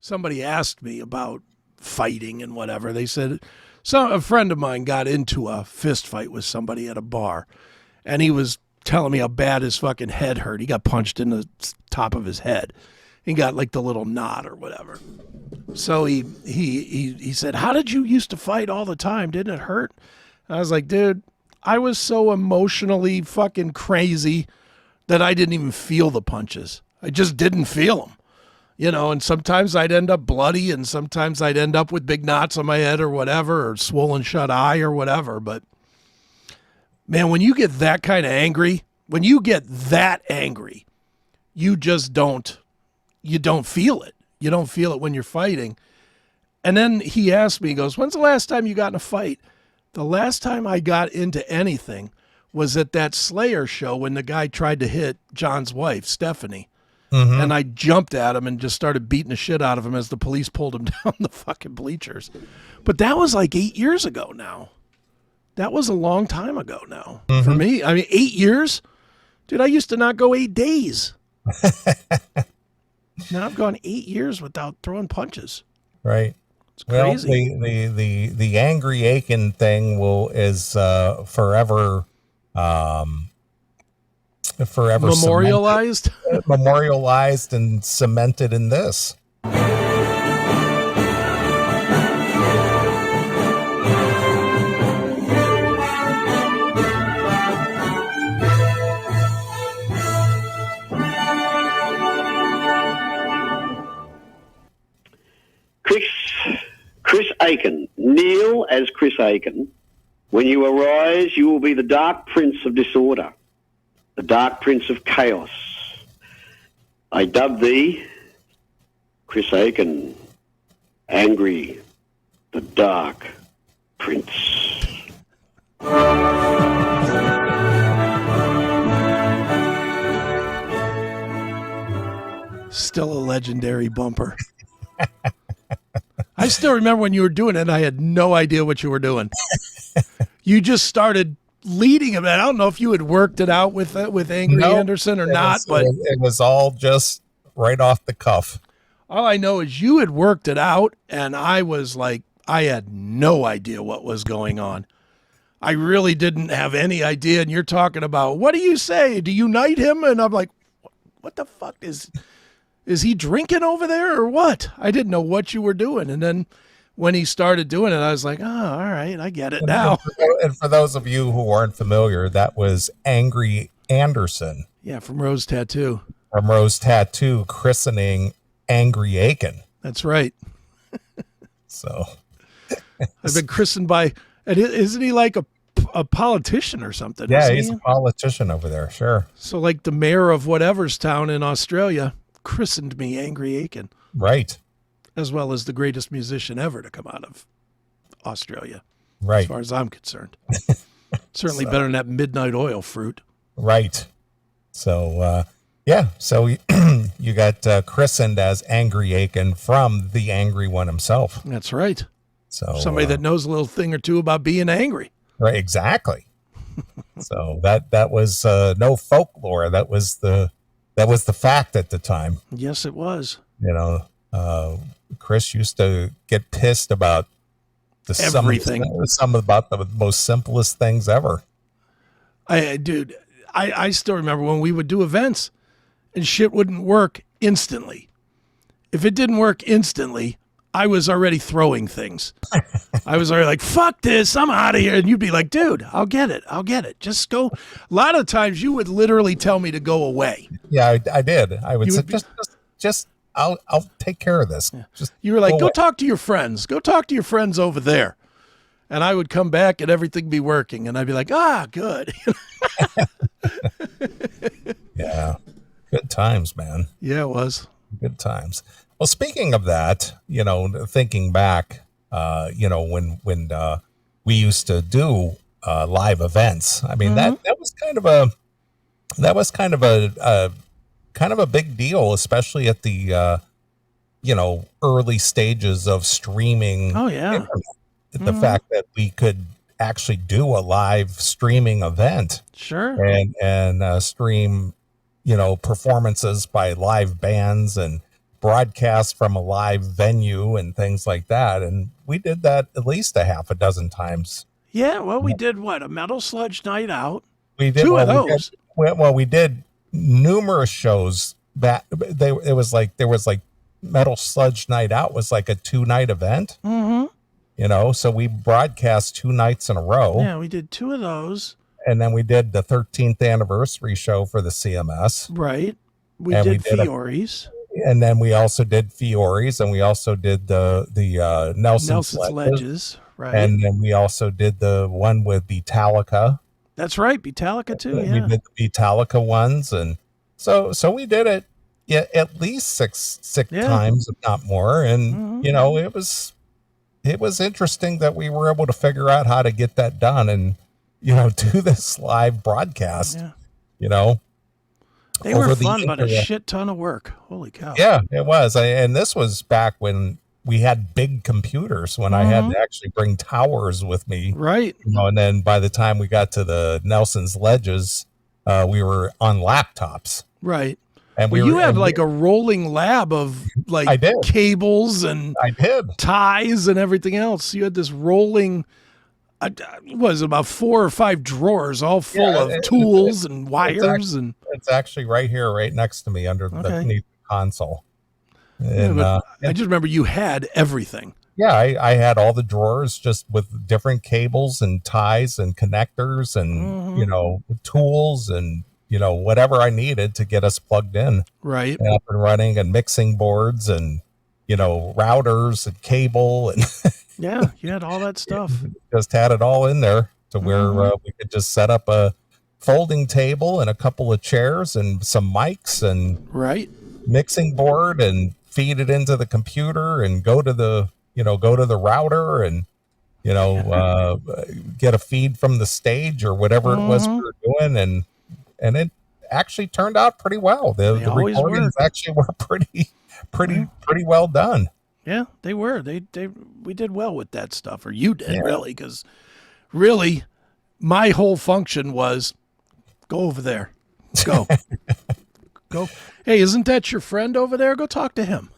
somebody asked me about fighting and whatever. They said, a friend of mine got into a fist fight with somebody at a bar, and he was telling me how bad his fucking head hurt. He got punched in the top of his head. He got like the little knot or whatever. So he said, how did you used to fight all the time? Didn't it hurt? And I was like, dude, I was so emotionally fucking crazy that I didn't even feel the punches. I just didn't feel them. You know, and sometimes I'd end up bloody, and sometimes I'd end up with big knots on my head or whatever, or swollen shut eye or whatever. But man, when you get that kind of angry, you just don't feel it. You don't feel it when you're fighting. And then he asked me, he goes, when's the last time you got in a fight? The last time I got into anything was at that SLAYER show when the guy tried to hit John's wife, Stephanie. Mm-hmm. And I jumped at him and just started beating the shit out of him as the police pulled him down the fucking bleachers. But that was like 8 years ago now. That was a long time ago now. Mm-hmm. For me. I mean, 8 years? Dude, I used to not go 8 days. Now I've gone 8 years without throwing punches. Right. It's crazy. Well, the angry Aiken thing is forever memorialized memorialized and cemented in this. Chris Aiken, Neil as Chris Aiken. When you arise, you will be the dark prince of disorder, the dark prince of chaos. I dub thee, Chris Aiken, angry, the dark prince. Still a legendary bumper. I still remember when you were doing it, and I had no idea what you were doing. You just started leading him. I don't know if you had worked it out with Angry Anderson or not, but it was all just right off the cuff. All I know is you had worked it out, and I was like, I had no idea what was going on. I really didn't have any idea. And you're talking about, what do you say? Do you knight him? And I'm like, what the fuck is he drinking over there or what? I didn't know what you were doing. And then when he started doing it, I was like, oh, all right, I get it now. And for those of you who aren't familiar, that was Angry Anderson. Yeah, from Rose Tattoo. From Rose Tattoo, christening Angry Aiken. That's right. So I've been christened by, isn't he like a politician or something? Yeah, he's a politician over there, sure. So like the mayor of whatever's town in Australia christened me Angry Aiken. Right. As well as the greatest musician ever to come out of Australia. Right. As far as I'm concerned. Certainly better than that Midnight Oil fruit. Right. So, so you got christened as Angry Aiken from the Angry One himself. That's right. So somebody that knows a little thing or two about being angry. Right, exactly. So that was no folklore. That was the fact at the time. Yes, it was. You know, Chris used to get pissed about everything. Some about the most simplest things ever. I still remember when we would do events and shit wouldn't work instantly. If it didn't work instantly, I was already throwing things. I was already like, fuck this, I'm out of here. And you'd be like, dude, I'll get it. Just go. A lot of times you would literally tell me to go away. Yeah, I did. I would say, just I'll take care of this. Yeah. Just you were like, go talk to your friends. Go talk to your friends over there. And I would come back and everything be working. And I'd be like, good. Yeah. Good times, man. Yeah, it was. Good times. Well, speaking of that, you know, thinking back, you know, when we used to do live events, I mean, that was kind of a big deal, especially at the you know, early stages of streaming. Oh yeah. Internet. The fact that we could actually do a live streaming event. Sure. And stream, you know, performances by live bands and broadcast from a live venue and things like that. And we did that at least a half a dozen times. Yeah, well, we did what? A metal sludge night out. We did Two of those. We did numerous shows that there was like Metal Sludge Night Out was like a 2-night event. Mm-hmm. You know, so we broadcast 2 nights in a row. Yeah, we did 2 of those. And then we did the 13th anniversary show for the CMS. Right. We did Fiore's. And then we also did Fiore's, and we also did the Nelson's Ledges. Right. And then we also did the one with Beatallica. That's right, Beatallica too. Yeah. We did the Beatallica ones, and so we did it at least six times, if not more. And you know, it was interesting that we were able to figure out how to get that done, and you know, do this live broadcast. Yeah. You know, they were fun, but a shit ton of work. Holy cow! Yeah, it was. And this was back when we had big computers, when I had to actually bring towers with me. Right. You know, and then by the time we got to the Nelson's Ledges, we were on laptops. Right. And you had like a rolling lab of like cables and ties and everything else. You had this rolling, was about 4 or 5 drawers all full of tools and wires. It's actually right here, right next to me underneath the console. And, I just remember you had everything. Yeah, I had all the drawers just with different cables and ties and connectors and, you know, tools and, you know, whatever I needed to get us plugged in. Right. And up and running, and mixing boards and, you know, routers and cable. And yeah, you had all that stuff. Just had it all in there to where we could just set up a folding table and a couple of chairs and some mics and mixing board and feed it into the computer and go to the router and, you know, get a feed from the stage or whatever it was we were doing. And it actually turned out pretty well. The recordings actually were pretty well done. Yeah, they were. We did well with that stuff, or you did really, because really my whole function was go over there, go. Go. Hey, isn't that your friend over there? Go talk to him.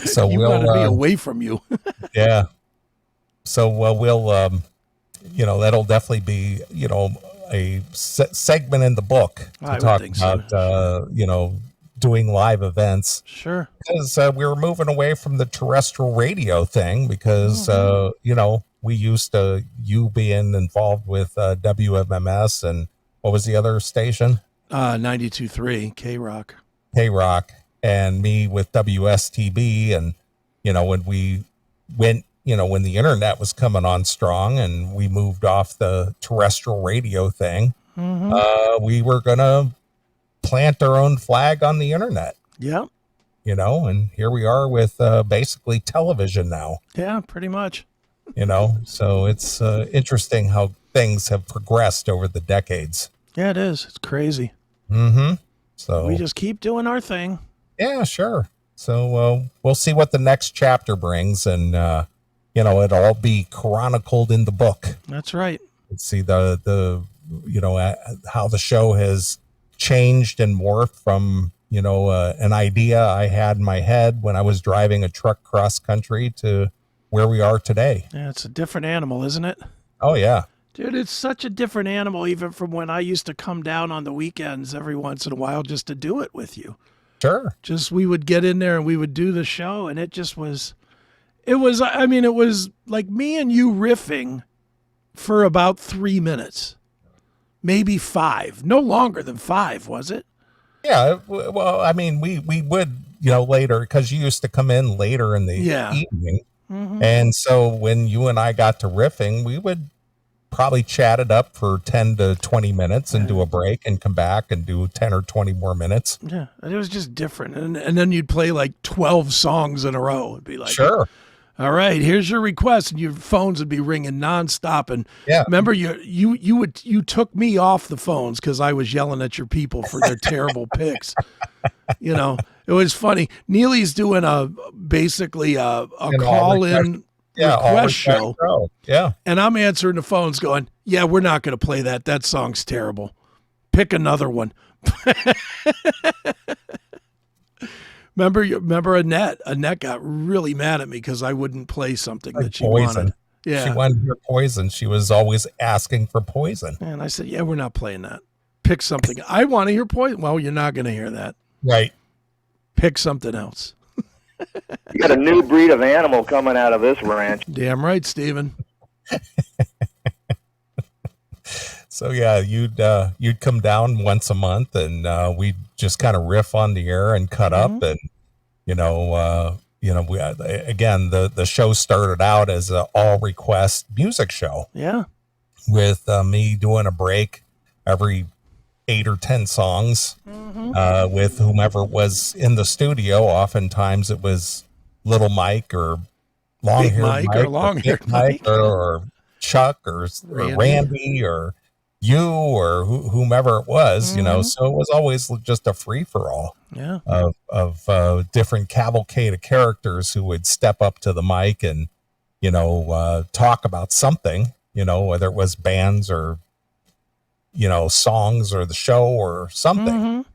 So you want to be away from you. Yeah. So we'll, you know, that'll definitely be, you know, a segment in the book to talk about, you know, doing live events. Sure. Because we were moving away from the terrestrial radio thing because, you know, we used to, you being involved with WMMS and what was the other station? 92.3 K-Rock. K-Rock, and me with WSTB. And, you know, when we went, you know, when the internet was coming on strong and we moved off the terrestrial radio thing, we were going to plant our own flag on the internet. Yeah. You know, and here we are with basically television now. Yeah, pretty much. You know, so it's interesting how things have progressed over the decades. Yeah, it is. It's crazy. So we just keep doing our thing. Yeah, sure. So we'll see what the next chapter brings, and you know, it'll all be chronicled in the book. That's right. Let's see the you know, how the show has changed and morphed from, you know, an idea I had in my head when I was driving a truck cross country to where we are today. Yeah, it's a different animal, isn't it? Oh yeah. Dude, it's such a different animal, even from when I used to come down on the weekends every once in a while just to do it with you. Sure. Just we would get in there and we would do the show, and it was like me and you riffing for about 3 minutes, maybe 5, no longer than 5, was it? Yeah. Well, I mean, we would, you know, later, because you used to come in later in the evening. And so when you and I got to riffing, we would probably chat it up for 10 to 20 minutes and do a break and come back and do 10 or 20 more minutes. Yeah, and it was just different. And then you'd play like 12 songs in a row. It'd be like, sure. All right, here's your request, and your phones would be ringing nonstop. And remember, you took me off the phones because I was yelling at your people for their terrible picks. You know, it was funny. Neely's doing basically a call-in request show. Yeah. And I'm answering the phones going, yeah, we're not going to play that. That song's terrible. Pick another one. Remember Annette? Annette got really mad at me because I wouldn't play something Like that she Poison. wanted. Yeah. She wanted to hear Poison. She was always asking for Poison. And I said, yeah, we're not playing that. Pick something. I want to hear Poison. Well, you're not going to hear that. Right. Pick something else. You got a new breed of animal coming out of this ranch. Damn right, Steven. So yeah, you'd come down once a month, and we'd just kind of riff on the air and cut up, and we again the show started out as an all request music show. Yeah, with me doing a break every 8 or 10 songs with whomever was in the studio. Oftentimes it was Little Mike or Long Haired Mike or Long Haired Mike or Chuck or Randy or you or whomever it was, so it was always just a free for all of different cavalcade of characters who would step up to the mic and, talk about something, whether it was bands or, songs or the show or something.